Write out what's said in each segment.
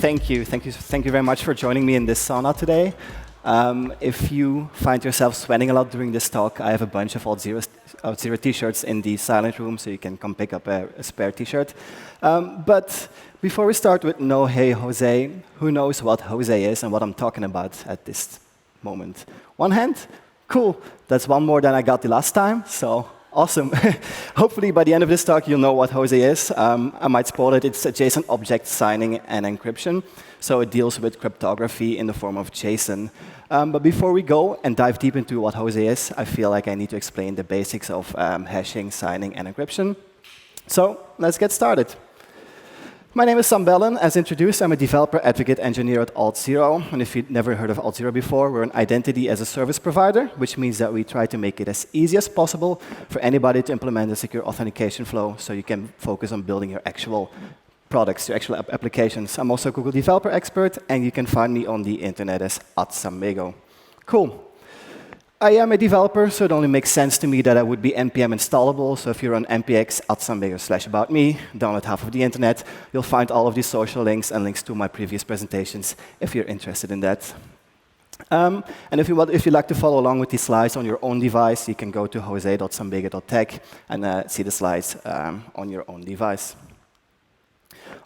Thank you. Thank you very much for joining me in this sauna today. If you find yourself sweating a lot during this talk, I have a bunch of Alt0 t-shirts in the silent room, so you can come pick up a spare t-shirt. But before we start with No Hey Jose, who knows what Jose is and what I'm talking about at this moment? One hand? Cool. That's one more than I got the last time, so awesome. Hopefully, by the end of this talk, you'll know what Jose is. I might spoil it. It's a JSON object signing and encryption. So it deals with cryptography in the form of JSON. But before we go and dive deep into what Jose is, I feel like I need to explain the basics of hashing, signing, and encryption. So let's get started. My name is Sam Bellen. As introduced, I'm a developer advocate engineer at Alt0. And if you've never heard of Alt0 before, we're an identity as a service provider, which means that we try to make it as easy as possible for anybody to implement a secure authentication flow so you can focus on building your actual products, your actual applications. I'm also a Google developer expert, and you can find me on the internet as @SamBego. Cool. I am a developer, so it only makes sense to me that I would be npm installable. So if you're on npx @SamBego/about-me, download half of the internet, you'll find all of these social links and links to my previous presentations if you're interested in that. And if you'd like to follow along with these slides on your own device, you can go to jose.sambego.tech and see the slides on your own device.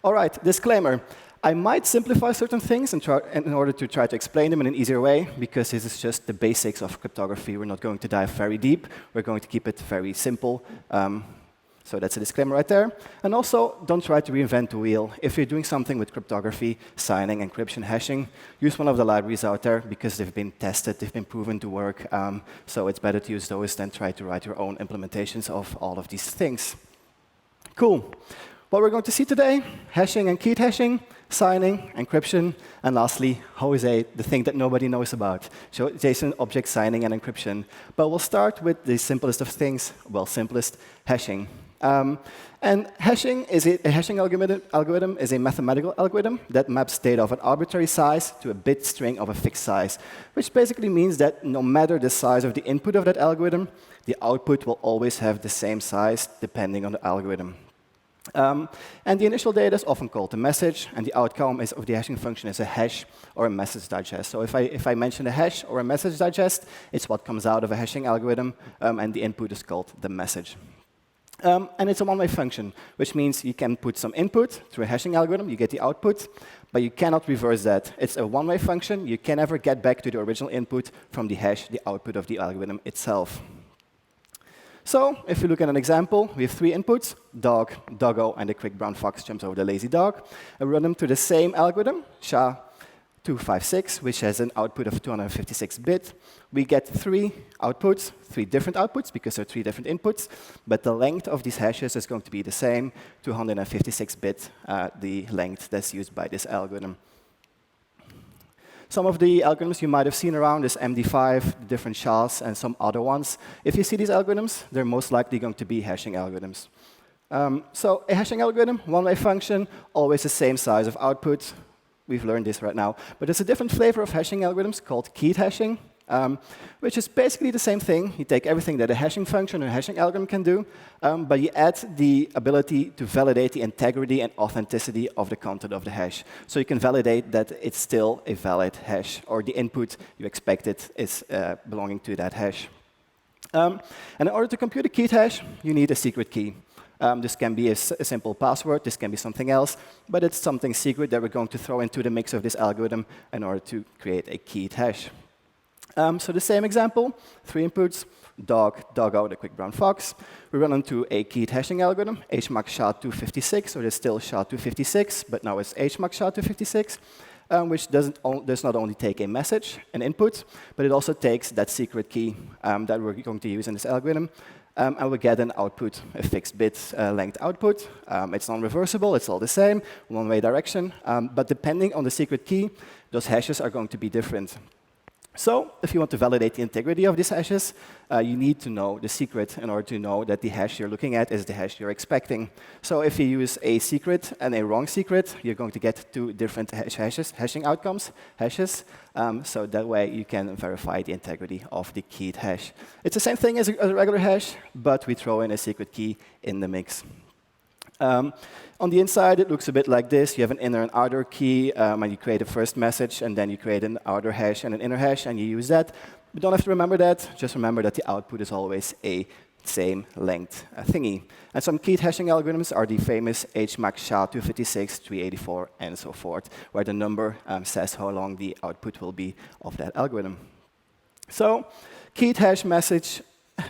All right, disclaimer. I might simplify certain things in order to try to explain them in an easier way, because this is just the basics of cryptography. We're not going to dive very deep. We're going to keep it very simple. So that's a disclaimer right there. And also, don't try to reinvent the wheel. If you're doing something with cryptography, signing, encryption, hashing, use one of the libraries out there, because they've been tested, they've been proven to work. So it's better to use those than try to write your own implementations of all of these things. Cool. What we're going to see today, hashing and keyed hashing, signing, encryption, and lastly, Jose, the thing that nobody knows about, JSON object signing and encryption. But we'll start with the simplest of things, well, simplest, hashing. And hashing algorithm is a mathematical algorithm that maps data of an arbitrary size to a bit string of a fixed size, which basically means that no matter the size of the input of that algorithm, the output will always have the same size depending on the algorithm. And the initial data is often called the message, and the outcome of the hashing function is a hash or a message digest. So if I mention a hash or a message digest, it's what comes out of a hashing algorithm, and the input is called the message. And it's a one-way function, which means you can put some input through a hashing algorithm, you get the output, but you cannot reverse that. It's a one-way function. You can never get back to the original input from the hash, the output of the algorithm itself. So if you look at an example, we have three inputs, dog, doggo, and a quick brown fox jumps over the lazy dog. And we run them to the same algorithm, SHA-256, which has an output of 256-bit. We get three outputs, three different outputs, because there are three different inputs. But the length of these hashes is going to be the same, 256-bit, the length that's used by this algorithm. Some of the algorithms you might have seen around is MD5, different SHAs, and some other ones. If you see these algorithms, they're most likely going to be hashing algorithms. So a hashing algorithm, one-way function, always the same size of output. We've learned this right now. But there's a different flavor of hashing algorithms called keyed hashing, which is basically the same thing. You take everything that a hashing function or a hashing algorithm can do, but you add the ability to validate the integrity and authenticity of the content of the hash. So you can validate that it's still a valid hash, or the input you expected is belonging to that hash. And in order to compute a keyed hash, you need a secret key. This can be a simple password, this can be something else, but it's something secret that we're going to throw into the mix of this algorithm in order to create a keyed hash. So the same example, three inputs, dog, doggo, the quick brown fox. We run into a keyed hashing algorithm, HMAC SHA-256, so there's still SHA-256, but now it's HMAC SHA-256, which does not only take a message, an input, but it also takes that secret key that we're going to use in this algorithm, and we get an output, a fixed bit length output. It's non-reversible, it's all the same, one-way direction, but depending on the secret key, those hashes are going to be different. So if you want to validate the integrity of these hashes, you need to know the secret in order to know that the hash you're looking at is the hash you're expecting. So if you use a secret and a wrong secret, you're going to get two different hashing outcomes, hashes. So that way you can verify the integrity of the keyed hash. It's the same thing as a regular hash, but we throw in a secret key in the mix. On the inside, it looks a bit like this. You have an inner and outer key, and you create a first message, and then you create an outer hash and an inner hash, and you use that. You don't have to remember that. Just remember that the output is always a same length thingy. And some keyed hashing algorithms are the famous HMAC SHA-256, 384, and so forth, where the number says how long the output will be of that algorithm. So, keyed hash message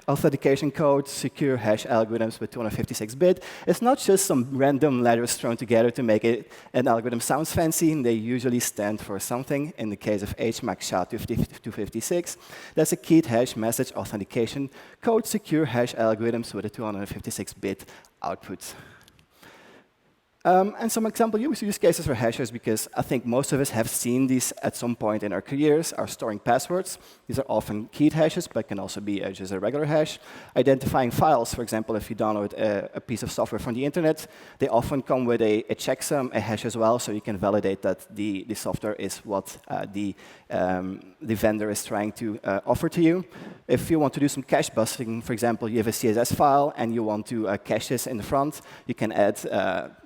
authentication code, secure hash algorithms with 256-bit. It's not just some random letters thrown together to make it an algorithm sounds fancy. They usually stand for something. In the case of HMAC SHA-256, that's a keyed hash message authentication code, secure hash algorithms with a 256-bit output. And some example use cases for hashers, because I think most of us have seen these at some point in our careers, are storing passwords. These are often keyed hashes, but can also be just a regular hash. Identifying files, for example, if you download a piece of software from the internet, they often come with a checksum, a hash as well, so you can validate that the software is what the vendor is trying to offer to you. If you want to do some cache busting, for example, you have a CSS file and you want to cache this in the front, you can add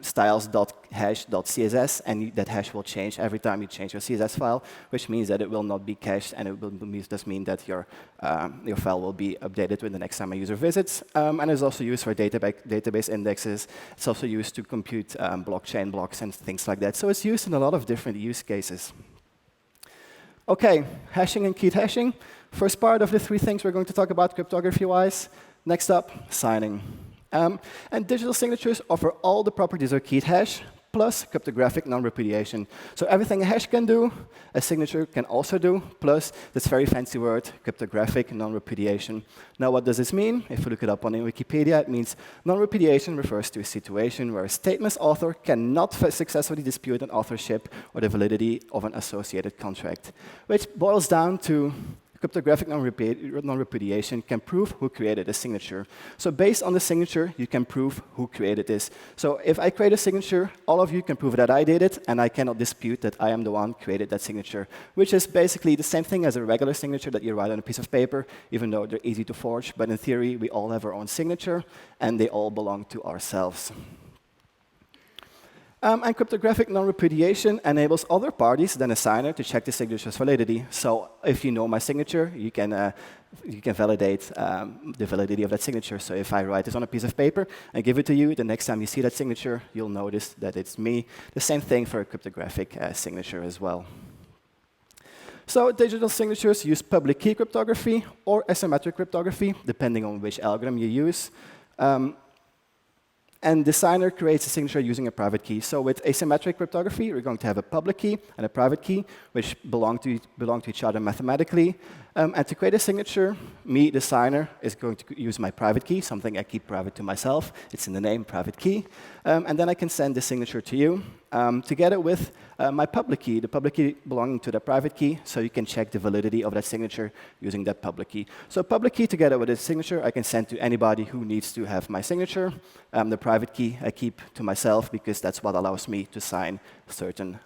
styles.hash.css, and that hash will change every time you change your CSS file, which means that it will not be cached, and it will just mean that your file will be updated when the next time a user visits. And it's also used for database indexes. It's also used to compute blockchain blocks and things like that. So it's used in a lot of different use cases. OK, hashing and keyed hashing. First part of the three things we're going to talk about cryptography-wise. Next up, signing. And digital signatures offer all the properties of keyed hash, plus cryptographic non-repudiation. So everything a hash can do, a signature can also do, plus this very fancy word, cryptographic non-repudiation. Now, what does this mean? If you look it up on Wikipedia, it means non-repudiation refers to a situation where a statement's author cannot successfully dispute an authorship or the validity of an associated contract, which boils down to cryptographic non-repudiation can prove who created a signature. So based on the signature, you can prove who created this. So if I create a signature, all of you can prove that I did it, and I cannot dispute that I am the one who created that signature, which is basically the same thing as a regular signature that you write on a piece of paper, even though they're easy to forge. But in theory, we all have our own signature, and they all belong to ourselves. And cryptographic non-repudiation enables other parties than a signer to check the signature's validity. So if you know my signature, you can validate the validity of that signature. So if I write this on a piece of paper and give it to you, the next time you see that signature, you'll notice that it's me. The same thing for a cryptographic signature as well. So digital signatures use public key cryptography or asymmetric cryptography, depending on which algorithm you use. And the signer creates a signature using a private key. So with asymmetric cryptography, we're going to have a public key and a private key, which belong to each other mathematically. And to create a signature, me, the signer, is going to use my private key, something I keep private to myself. It's in the name, private key. And then I can send the signature to you, together with my public key, the public key belonging to the private key, so you can check the validity of that signature using that public key. So public key together with a signature, I can send to anybody who needs to have my signature. The private key I keep to myself, because that's what allows me to sign certain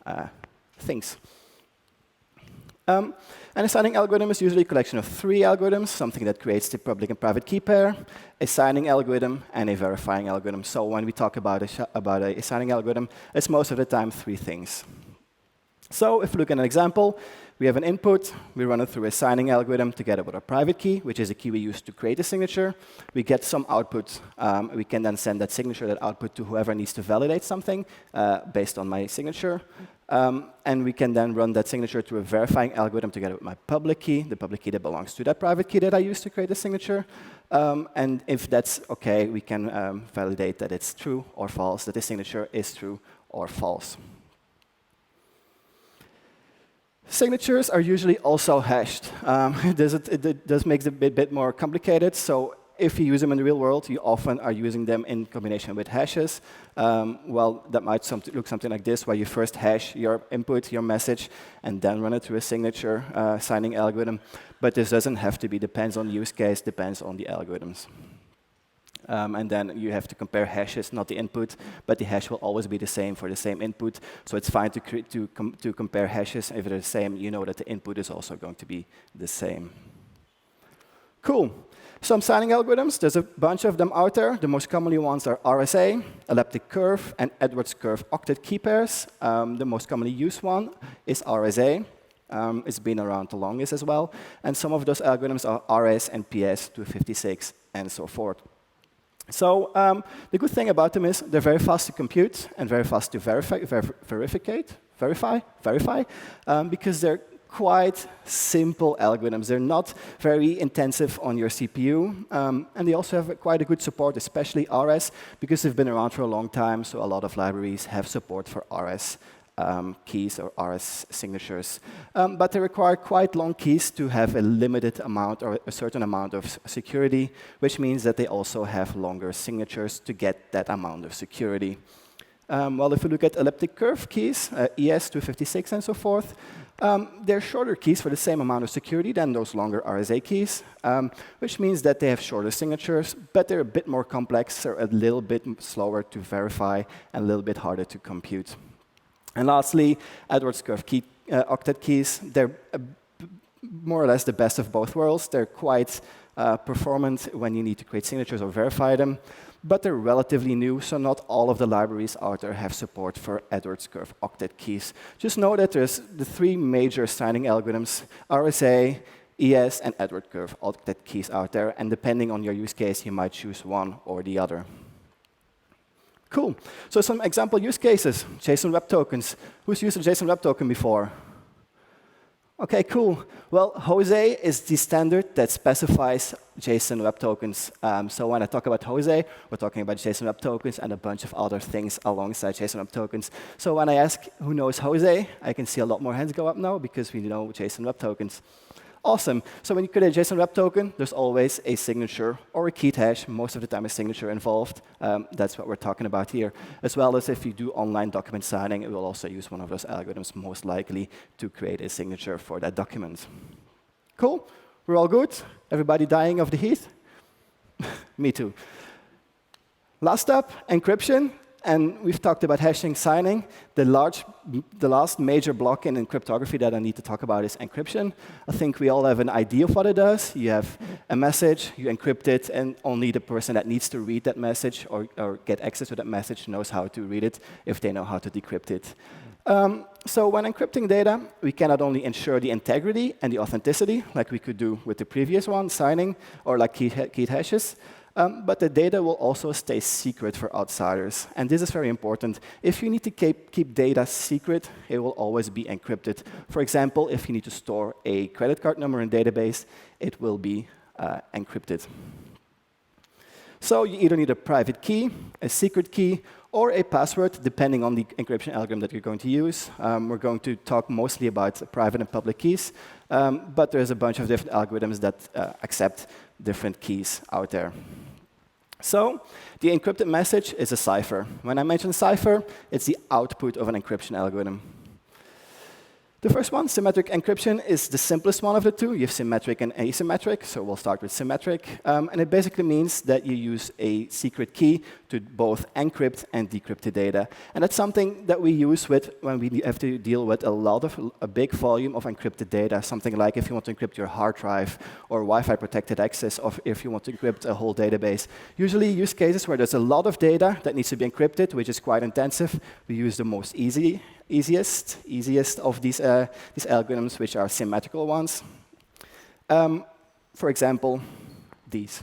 things. And a signing algorithm is usually a collection of three algorithms, something that creates the public and private key pair, a signing algorithm, and a verifying algorithm. So when we talk about a signing algorithm, it's most of the time three things. So if we look at an example, we have an input. We run it through a signing algorithm together with our private key, which is a key we use to create a signature. We get some output. We can then send that signature, that output, to whoever needs to validate something based on my signature. And we can then run that signature through a verifying algorithm together with my public key, the public key that belongs to that private key that I use to create the signature. And if that's OK, we can validate that it's true or false, that the signature is true or false. Signatures are usually also hashed. It does make it a bit more complicated. So if you use them in the real world, you often are using them in combination with hashes. Well, that might look something like this, where you first hash your input, your message, and then run it through a signature signing algorithm. But this doesn't have to be. Depends on the use case, depends on the algorithms. And then you have to compare hashes, not the input, but the hash will always be the same for the same input. So it's fine to compare hashes. If they're the same, you know that the input is also going to be the same. Cool. Some signing algorithms, there's a bunch of them out there. The most commonly ones are RSA, elliptic curve, and Edwards curve octet key pairs. The most commonly used one is RSA. It's been around the longest as well. And some of those algorithms are RS and PS 256 and so forth. So the good thing about them is they're very fast to compute and very fast to verify, because they're quite simple algorithms. They're not very intensive on your CPU, and they also have quite a good support, especially RS, because they've been around for a long time, so a lot of libraries have support for RS keys or RS signatures. But they require quite long keys to have a limited amount or a certain amount of security, which means that they also have longer signatures to get that amount of security. Well, if you look at elliptic curve keys, ES 256 and so forth, they're shorter keys for the same amount of security than those longer RSA keys, which means that they have shorter signatures, but they're a bit more complex, they're a little bit slower to verify, and a little bit harder to compute. And lastly, Edwards curve key, octet keys, they're more or less the best of both worlds. They're quite performant when you need to create signatures or verify them, but they're relatively new, so not all of the libraries out there have support for Edwards curve octet keys. Just know that there's the three major signing algorithms, RSA, ES, and Edwards curve octet keys out there, and depending on your use case, you might choose one or the other. Cool. So some example use cases. Json Web Tokens. Who's used a Json Web Token before? OK, cool. Well, Jose is the standard that specifies Json Web Tokens. So when I talk about Jose, we're talking about Json Web Tokens and a bunch of other things alongside Json Web Tokens. So when I ask who knows Jose, I can see a lot more hands go up now because we know Json Web Tokens. Awesome. So when you create a JSON Web Token, there's always a signature or a keyed hash. Most of the time, a signature involved. That's what we're talking about here. As well as if you do online document signing, it will also use one of those algorithms, most likely, to create a signature for that document. Cool. We're all good? Everybody dying of the heat? Me too. Last up, encryption. And we've talked about hashing signing. The last major block in cryptography that I need to talk about is encryption. I think we all have an idea of what it does. You have a message, you encrypt it, and only the person that needs to read that message or get access to that message knows how to read it if they know how to decrypt it. So when encrypting data, we can not only ensure the integrity and the authenticity, like we could do with the previous one, signing, or like keyed hashes, but the data will also stay secret for outsiders. And this is very important. If you need to keep data secret, it will always be encrypted. For example, if you need to store a credit card number in a database, it will be encrypted. So you either need a private key, a secret key, or a password, depending on the encryption algorithm that you're going to use. We're going to talk mostly about private and public keys, but there's a bunch of different algorithms that accept different keys out there. So the encrypted message is a cipher. When I mention cipher, it's the output of an encryption algorithm. The first one, symmetric encryption, is the simplest one of the two. You have symmetric and asymmetric, so we'll start with symmetric. And it basically means that you use a secret key to both encrypt and decrypt the data. And that's something that we use when we have to deal with a big volume of encrypted data, something like if you want to encrypt your hard drive or Wi-Fi protected access, or if you want to encrypt a whole database. Usually use cases where there's a lot of data that needs to be encrypted, which is quite intensive. We use the most easiest of these algorithms, which are symmetrical ones. For example, these.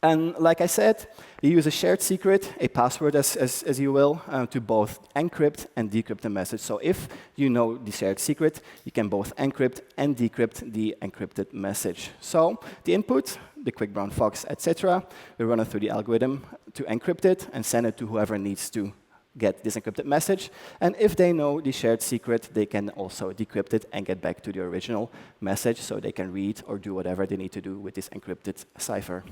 And like I said, you use a shared secret, a password as you will, to both encrypt and decrypt the message. So if you know the shared secret, you can both encrypt and decrypt the encrypted message. So the input, the quick brown fox, etc., we run it through the algorithm to encrypt it and send it to whoever needs to get this encrypted message. And if they know the shared secret, they can also decrypt it and get back to the original message so they can read or do whatever they need to do with this encrypted cipher.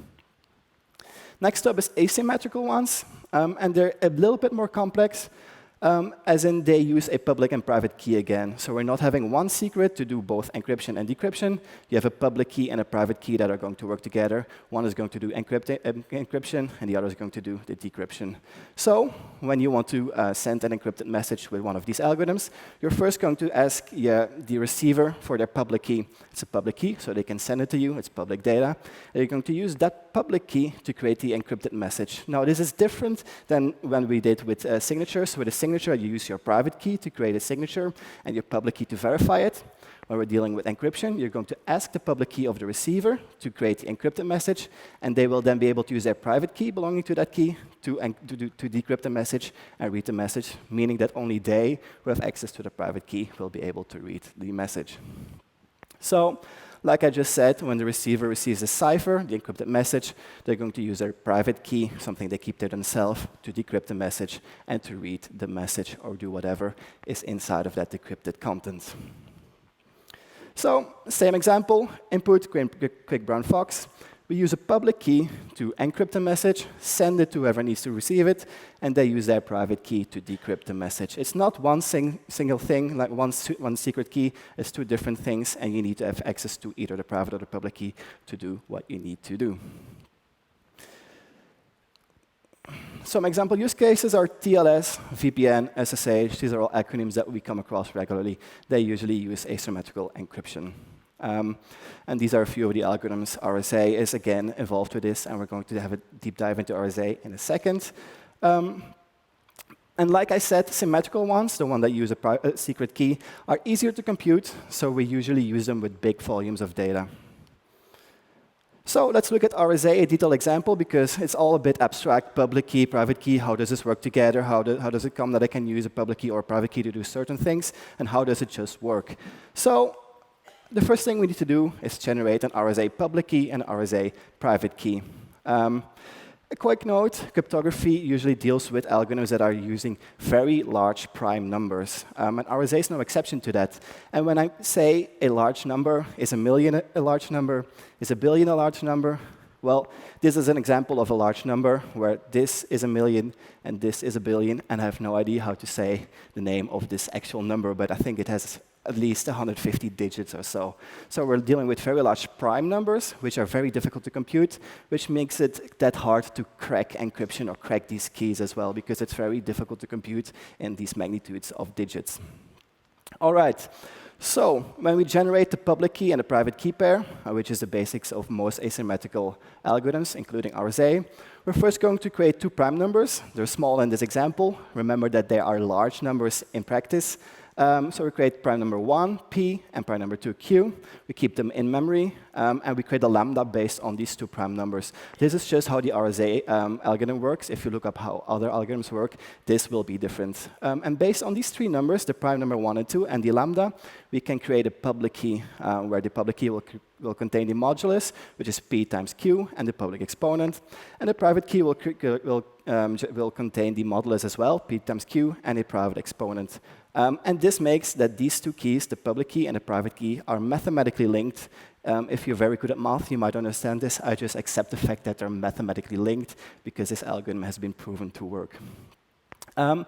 Next up is asymmetrical ones, and they're a little bit more complex. as in they use a public and private key again. So we're not having one secret to do both encryption and decryption. You have a public key and a private key that are going to work together. One is going to do encryption, and the other is going to do the decryption. So when you want to send an encrypted message with one of these algorithms, you're first going to ask the receiver for their public key. It's a public key, so they can send it to you. It's public data. And you're going to use that public key to create the encrypted message. Now, this is different than when we did with signatures. With a signature, you use your private key to create a signature and your public key to verify it. When we're dealing with encryption, you're going to ask the public key of the receiver to create the encrypted message, and they will then be able to use their private key belonging to that key to decrypt the message and read the message, meaning that only they who have access to the private key will be able to read the message. So, like I just said, when the receiver receives a cipher, the encrypted message, they're going to use their private key, something they keep to themselves, to decrypt the message and to read the message or do whatever is inside of that decrypted content. So, same example, input, quick brown fox. We use a public key to encrypt a message, send it to whoever needs to receive it, and they use their private key to decrypt the message. It's not one single thing, like one secret key. It's two different things, and you need to have access to either the private or the public key to do what you need to do. Some example use cases are TLS, VPN, SSH. These are all acronyms that we come across regularly. They usually use asymmetrical encryption. And these are a few of the algorithms. RSA is, again, involved with this, and we're going to have a deep dive into RSA in a second. And like I said, symmetrical ones, the one that use a secret key, are easier to compute, so we usually use them with big volumes of data. So let's look at RSA, a detailed example, because it's all a bit abstract. Public key, private key, how does this work together? How does it come that I can use a public key or a private key to do certain things? And how does it just work? So the first thing we need to do is generate an RSA public key and an RSA private key. A quick note, cryptography usually deals with algorithms that are using very large prime numbers. And RSA is no exception to that. And when I say a large number, is a million a large number, is a billion a large number? Well, this is an example of a large number where this is a million and this is a billion, and I have no idea how to say the name of this actual number, but I think it has at least 150 digits or so. So we're dealing with very large prime numbers, which are very difficult to compute, which makes it that hard to crack encryption or crack these keys as well, because it's very difficult to compute in these magnitudes of digits. All right. So when we generate the public key and the private key pair, which is the basics of most asymmetrical algorithms, including RSA, we're first going to create two prime numbers. They're small in this example. Remember that they are large numbers in practice. So we create prime number 1, P, and prime number 2, Q. We keep them in memory, and we create a lambda based on these two prime numbers. This is just how the RSA algorithm works. If you look up how other algorithms work, this will be different. And based on these three numbers, the prime number 1 and 2, and the lambda, we can create a public key, where the public key will contain the modulus, which is P times Q, and the public exponent. And the private key will contain the modulus as well, P times Q, and a private exponent. And this makes that these two keys, the public key and the private key, are mathematically linked. If you're very good at math, you might understand this. I just accept the fact that they're mathematically linked because this algorithm has been proven to work. And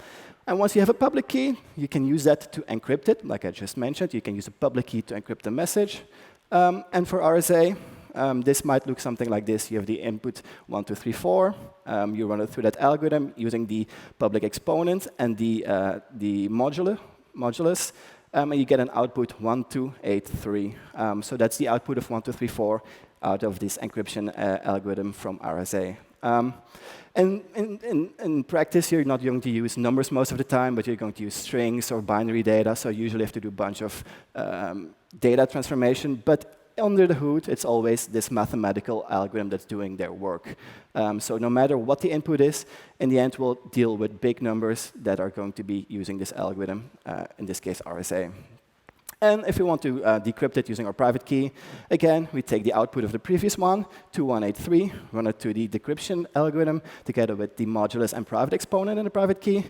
once you have a public key, you can use that to encrypt it. Like I just mentioned, you can use a public key to encrypt the message. And for RSA, this might look something like this. You have the input 1, 2, 3, 4. You run it through that algorithm using the public exponent and the modulus, and you get an output 1, 2, 8, 3. So that's the output of 1, 2, 3, 4 out of this encryption algorithm from RSA. And in practice, you're not going to use numbers most of the time, but you're going to use strings or binary data. So you usually have to do a bunch of data transformation. But under the hood, it's always this mathematical algorithm that's doing their work. So no matter what the input is, in the end, we'll deal with big numbers that are going to be using this algorithm, in this case, RSA. And if we want to decrypt it using our private key, again, we take the output of the previous one, 2183, run it to the decryption algorithm together with the modulus and private exponent in the private key,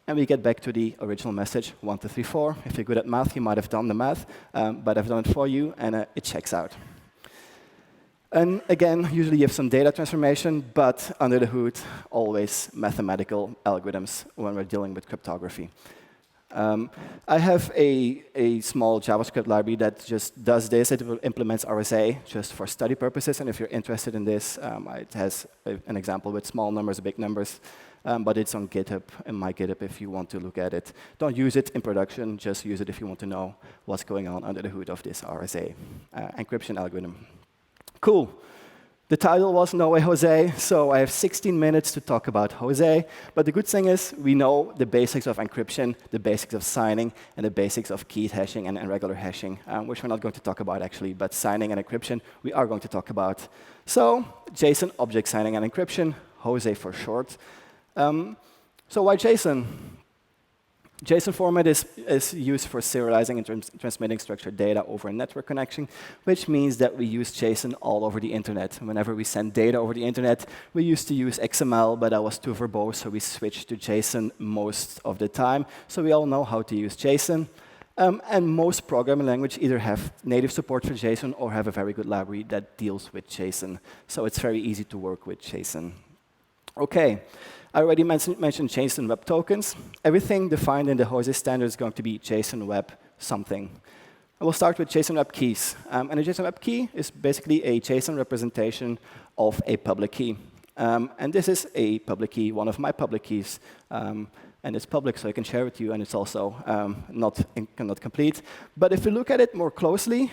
and we get back to the original message, 1, 2, 3, 4. If you're good at math, you might have done the math, but I've done it for you, and it checks out. And again, usually you have some data transformation, but under the hood, always mathematical algorithms when we're dealing with cryptography. I have a small JavaScript library that just does this. It implements RSA just for study purposes. And if you're interested in this, it has an example with small numbers, big numbers. But it's on GitHub, in my GitHub, if you want to look at it. Don't use it in production. Just use it if you want to know what's going on under the hood of this RSA encryption algorithm. Cool. The title was No Way Jose, so I have 16 minutes to talk about Jose. But the good thing is we know the basics of encryption, the basics of signing, and the basics of keyed hashing and regular hashing, which we're not going to talk about, actually. But signing and encryption, we are going to talk about. So JSON object signing and encryption, Jose for short. So why JSON? JSON format is used for serializing and transmitting structured data over a network connection, which means that we use JSON all over the internet. Whenever we send data over the internet, we used to use XML, but that was too verbose, so we switched to JSON most of the time. So we all know how to use JSON. And most programming languages either have native support for JSON or have a very good library that deals with JSON. So it's very easy to work with JSON. OK. I already mentioned Json Web Tokens. Everything defined in the Jose standard is going to be JSON Web something. I will start with JSON Web keys. And a JSON Web key is basically a JSON representation of a public key. And this is a public key, one of my public keys. And it's public, so I can share it with you, and it's also not complete. But if we look at it more closely,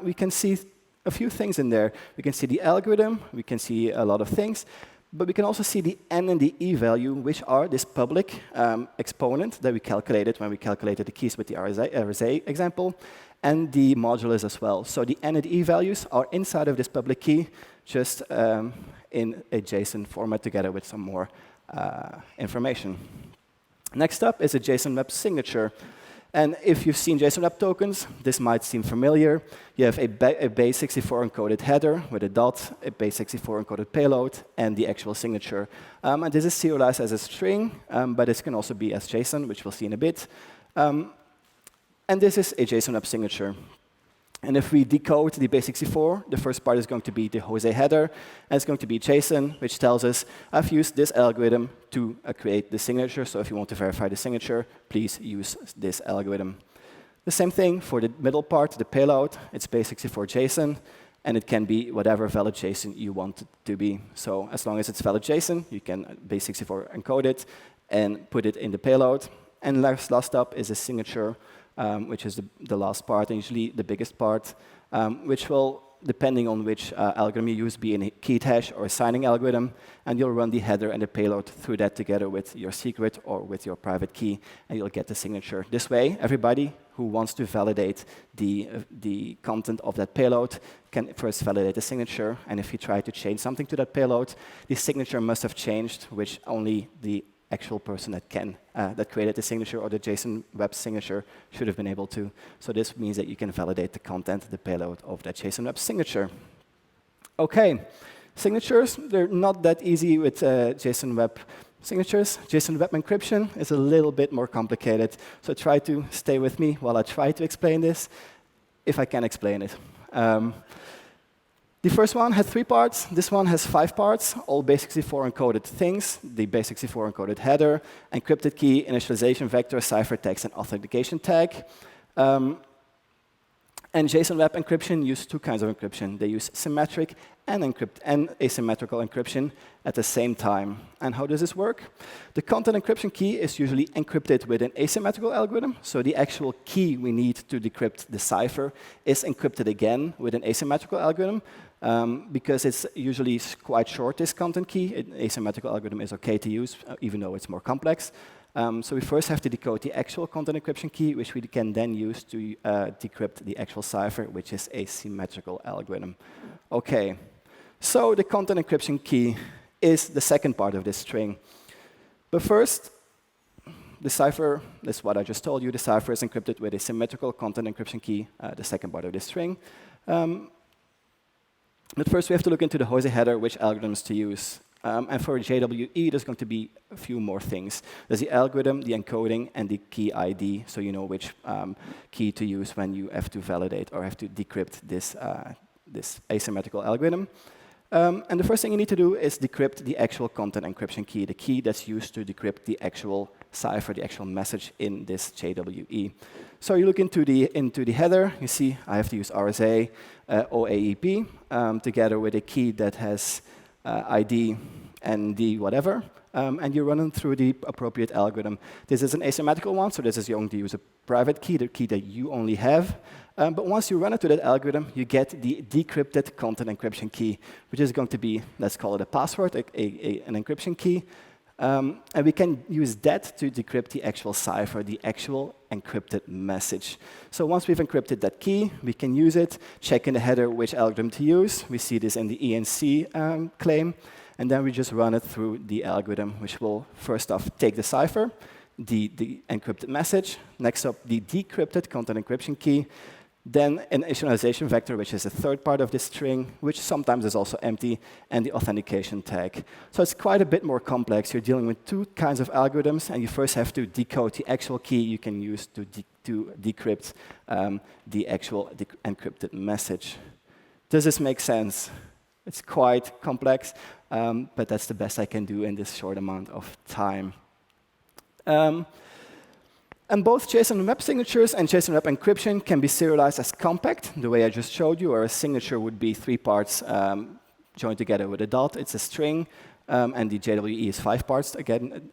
we can see a few things in there. We can see the algorithm. We can see a lot of things. But we can also see the n and the e value, which are this public exponent that we calculated when we calculated the keys with the RSA example, and the modulus as well. So the n and e values are inside of this public key, just in a JSON format together with some more information. Next up is a Json Web Signature. And if you've seen Json Web Tokens, this might seem familiar. You have a base64 encoded header with a dot, a base64 encoded payload, and the actual signature. And this is serialized as a string, but this can also be as JSON, which we'll see in a bit. And this is a Json Web Signature. And if we decode the base64, the first part is going to be the Jose header, and it's going to be JSON, which tells us, I've used this algorithm to create the signature, so if you want to verify the signature, please use this algorithm. The same thing for the middle part, the payload. It's base64 JSON, and it can be whatever valid JSON you want it to be. So as long as it's valid JSON, you can base64 encode it and put it in the payload. And last up is a signature, which is the last part, and usually the biggest part, which will, depending on which algorithm you use, be a keyed hash or a signing algorithm, and you'll run the header and the payload through that together with your secret or with your private key, and you'll get the signature. This way, everybody who wants to validate the content of that payload can first validate the signature, and if you try to change something to that payload, the signature must have changed, which only the actual person that created the signature or the Json Web Signature should have been able to. So this means that you can validate the content, the payload of that Json Web Signature. OK, signatures, they're not that easy with Json Web Signatures. Json Web Encryption is a little bit more complicated. So try to stay with me while I try to explain this, if I can explain it. The first one had 3 parts. This one has 5 parts, all base64 encoded things, the base64 encoded header, encrypted key, initialization vector, ciphertext, and authentication tag. And Json Web Encryption use 2 kinds of encryption. They use symmetric and asymmetrical encryption at the same time. And how does this work? The content encryption key is usually encrypted with an asymmetrical algorithm. So the actual key we need to decrypt the cipher is encrypted again with an asymmetrical algorithm. Because it's usually quite short, this content key. An asymmetrical algorithm is OK to use, even though it's more complex. So we first have to decode the actual content encryption key, which we can then use to decrypt the actual cipher, which is a symmetrical algorithm. OK, so the content encryption key is the second part of this string. But first, the cipher is what I just told you. The cipher is encrypted with a symmetrical content encryption key, the second part of this string. But first, we have to look into the Jose header, which algorithms to use. And for JWE, there's going to be a few more things. There's the algorithm, the encoding, and the key ID, so you know which key to use when you have to validate or have to decrypt this asymmetrical algorithm. And the first thing you need to do is decrypt the actual content encryption key, the key that's used to decrypt the actual cipher, the actual message in this JWE. So you look into the header, you see I have to use RSA, OAEP, together with a key that has ID, ND, whatever. And you run them through the appropriate algorithm. This is an asymmetrical one, so this is going to use a private key, the key that you only have. But once you run it to that algorithm, you get the decrypted content encryption key, which is going to be, let's call it a password, an encryption key. And we can use that to decrypt the actual cipher, the actual encrypted message. So once we've encrypted that key, we can use it, check in the header which algorithm to use. We see this in the ENC claim. And then we just run it through the algorithm, which will first off take the cipher, the encrypted message, next up the decrypted content encryption key, then an initialization vector, which is a third part of this string, which sometimes is also empty, and the authentication tag. So it's quite a bit more complex. You're dealing with two kinds of algorithms, and you first have to decode the actual key you can use to decrypt the actual encrypted message. Does this make sense? It's quite complex, but that's the best I can do in this short amount of time. And both Json Web Signatures and Json Web Encryption can be serialized as compact, the way I just showed you, or a signature would be 3 parts joined together with a dot. It's a string, and the JWE is 5 parts, again,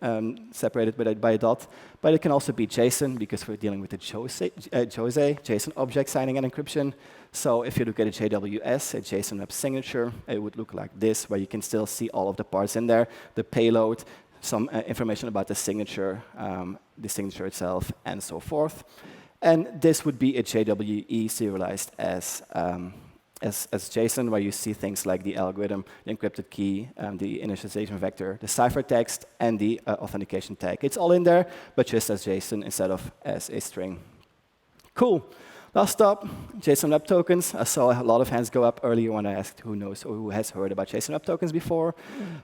separated by a dot. But it can also be JSON, because we're dealing with the JSON object signing and encryption. So if you look at a JWS, a Json Web Signature, it would look like this, where you can still see all of the parts in there, the payload, some information about the signature itself, and so forth. And this would be a JWE serialized as JSON, where you see things like the algorithm, the encrypted key, the initialization vector, the cipher text, and the authentication tag. It's all in there, but just as JSON instead of as a string. Cool. Last up, Json Web Tokens. I saw a lot of hands go up earlier when I asked who knows or who has heard about Json Web Tokens before.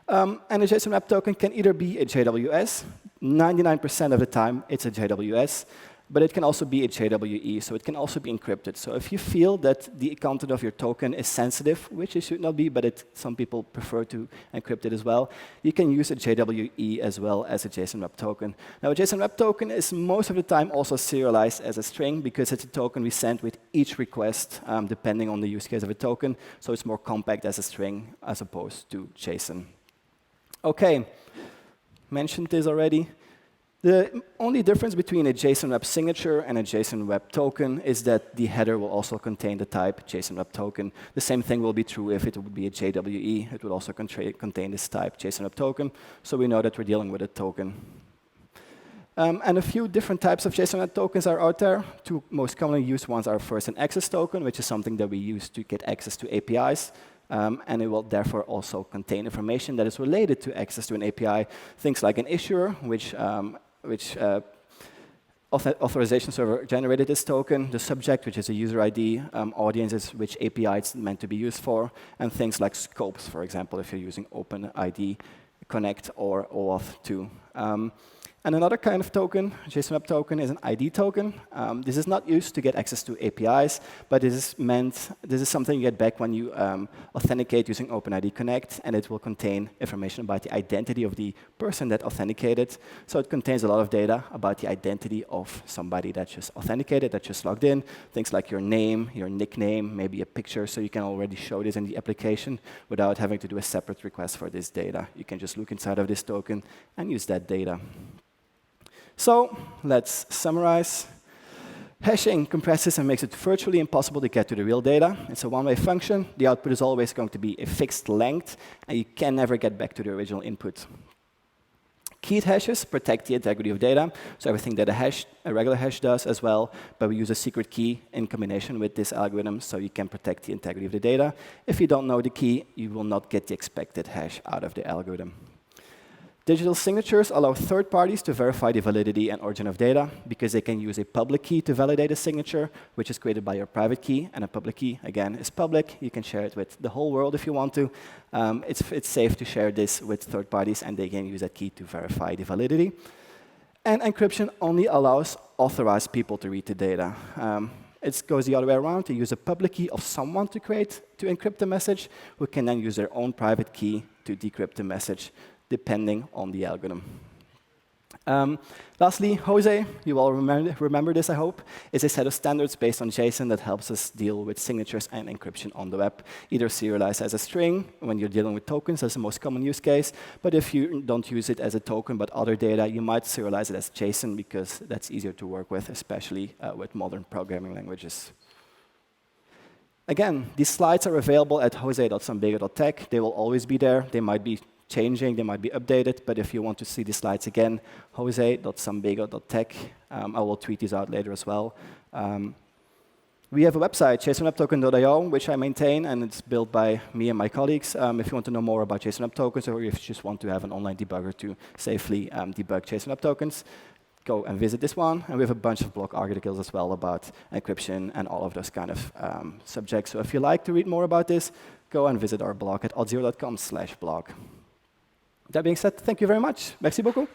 And a Json Web Token can either be a JWS, 99% of the time it's a JWS, but it can also be a JWE, so it can also be encrypted. So if you feel that the content of your token is sensitive, which it should not be, but some people prefer to encrypt it as well, you can use a JWE as well as a JSON Web Token. Now, a JSON Web Token is most of the time also serialized as a string, because it's a token we send with each request, depending on the use case of a token. So it's more compact as a string as opposed to JSON. OK, mentioned this already. The only difference between a Json Web Signature and a Json Web Token is that the header will also contain the type Json Web Token. The same thing will be true if it would be a JWE. It would also contain this type Json Web Token, so we know that we're dealing with a token. And a few different types of Json Web Tokens are out there. 2 most commonly used ones are first an access token, which is something that we use to get access to APIs. And it will therefore also contain information that is related to access to an API. Things like an issuer, which authorization server generated this token, the subject, which is a user ID, audiences, which API it's meant to be used for, and things like scopes, for example, if you're using OpenID Connect or OAuth 2. And another kind of token, Json Web Token, is an ID token. This is not used to get access to APIs, but this is something you get back when you authenticate using OpenID Connect, and it will contain information about the identity of the person that authenticated. So it contains a lot of data about the identity of somebody that just authenticated, that just logged in, things like your name, your nickname, maybe a picture, so you can already show this in the application without having to do a separate request for this data. You can just look inside of this token and use that data. So let's summarize. Hashing compresses and makes it virtually impossible to get to the real data. It's a one-way function. The output is always going to be a fixed length, and you can never get back to the original input. Keyed hashes protect the integrity of data, so everything that a regular hash does as well, but we use a secret key in combination with this algorithm, so you can protect the integrity of the data. If you don't know the key, you will not get the expected hash out of the algorithm. Digital signatures allow third parties to verify the validity and origin of data, because they can use a public key to validate a signature, which is created by your private key. And a public key, again, is public. You can share it with the whole world if you want to. It's safe to share this with third parties, and they can use that key to verify the validity. And encryption only allows authorized people to read the data. it goes the other way around. You use a public key of someone to encrypt the message, who can then use their own private key to decrypt the message, depending on the algorithm. Lastly, Jose, you all remember this, I hope, is a set of standards based on JSON that helps us deal with signatures and encryption on the web, either serialized as a string when you're dealing with tokens. That's the most common use case. But if you don't use it as a token but other data, you might serialize it as JSON because that's easier to work with, especially with modern programming languages. Again, these slides are available at jose.sambega.tech. They will always be there. They might be changing, they might be updated, but if you want to see the slides again, jose.sambega.tech. I will tweet these out later as well. We have a website, jasonwebtoken.io, which I maintain, and it's built by me and my colleagues. If you want to know more about JSON Web Tokens, or if you just want to have an online debugger to safely debug JSON Web Tokens, go and visit this one. And we have a bunch of blog articles as well about encryption and all of those kind of subjects. So if you like to read more about this, go and visit our blog at auth0.com/blog. That being said, thank you very much. Merci beaucoup.